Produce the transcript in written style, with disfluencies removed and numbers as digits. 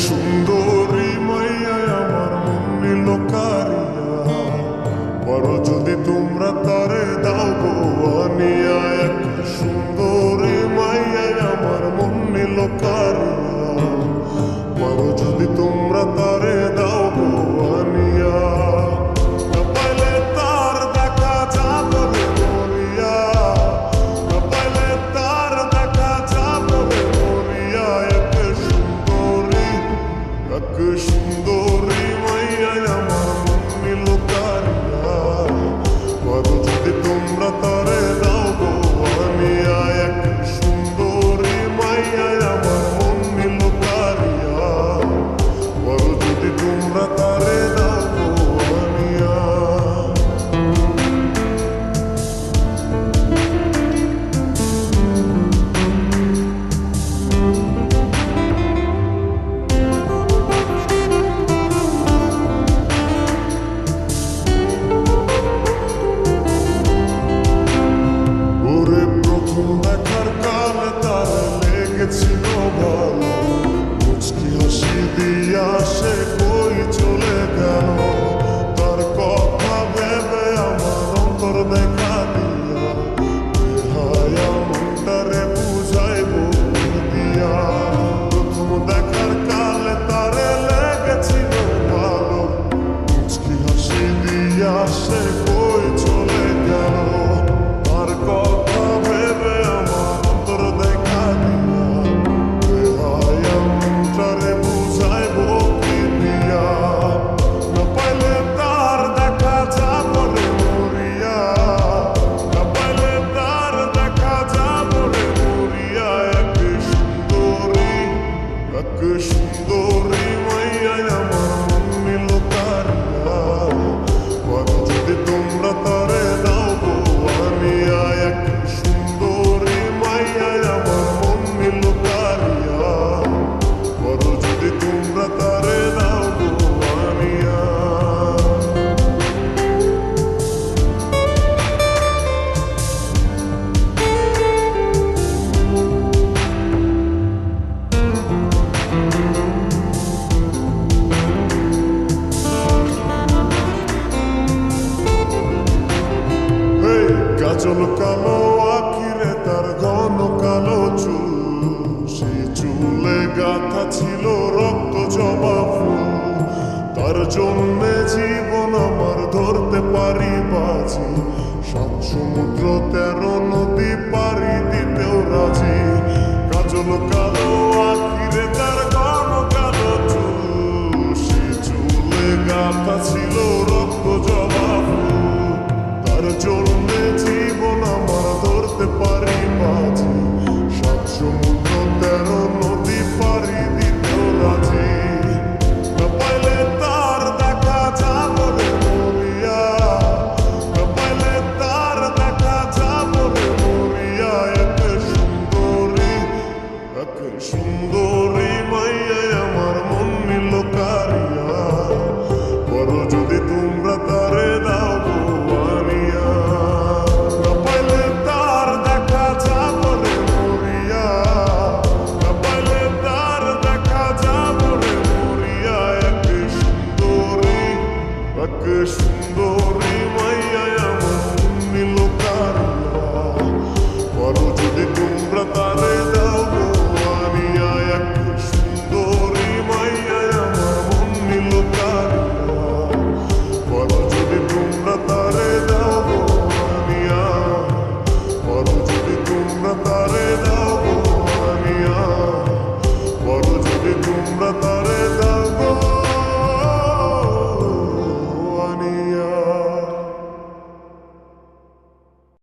সুন্দরী মাইয়া আমার মন নিল কারিয়া, বড় যদি তোমরা তারে দাও গো আনিয়া। এক সুন্দরী মাইয়া আমার মন নিল কারিয়া, বড় যদি তোমরা তারে দাও গো আনিয়া। না পাইলে তার দেখা যাবে মরিয়া, না পাইলে তার দেখা যাবে মরিয়া। এক সুন্দরী মাইয়া আমার মন নিল কারিয়া, বড় যদি তোমরা তারে দাও গো আনিয়া। এক সুন্দরী মাইয়া আমার মন নিল কারিয়া, বড় যদি তোমরা তারে দাও গো আনিয়া। দেখার কালে তার লেগেছিল ভালো, মুচকি হাসি দিয়া সে কই চলে গেল। তার কথা ভেবে আমার অন্তর দেখা দিয়া, হায়া মনটারে বুঝাইব দিয়া। প্রথম দেখার কালে তারে লেগেছিল ভালো, মুচকি হাসি দিয়া সে কই চলে গেল। তার কথা ভেবে আমার অন্তর দেখা দিয়া, হায়া মনটারে বুঝাইব কি দিয়া। না পাইলে তার দেখা যাবে মরিয়া, না পাইলে তার দেখা যাবে মরিয়া। এক সুন্দরী মাইয়া আমার মন নিল কারিয়া, বড় যদি তোমরা তারে দাও গো আনিয়া। এক সুন্দরী মাইয়া আমার মন নিল কারিয়া, বড় যদি তোমরা তারে দাও গো আনিয়া। কাজল কালো আখিরে তার ঘন কালো চুল, সেই চুলে গাথা ছিল রক্ত জবা ফুল। তার জন্যে জীবন আমার ধরতে পারি বাজি, 7 সমুদ্র 13 নদী পারি দিতেও রাজি। কাজল কালো আখিরে তার ঘন কালো চুল, সেই চুলে গাথা ছিল রক্ত জবা ফুল। তার জন্যে জীবন আমার ধরতে পারি বাজি, 7 সমুদ্র 13 নদী পারি দিতেও রাজি। না পাইলে তার দেখা যাবে মরিয়া, না পাইলে তার দেখা যাবে মরিয়া। এক সুন্দরী মাইয়া আমার মন নিল কারিয়া, বড় যদি তোমরা তারে দাও গো আনিয়া। না পাইলে তার দেখা যাবে মরিয়া, না পাইলে তার দেখা যাবে মরিয়া। এক সুন্দরী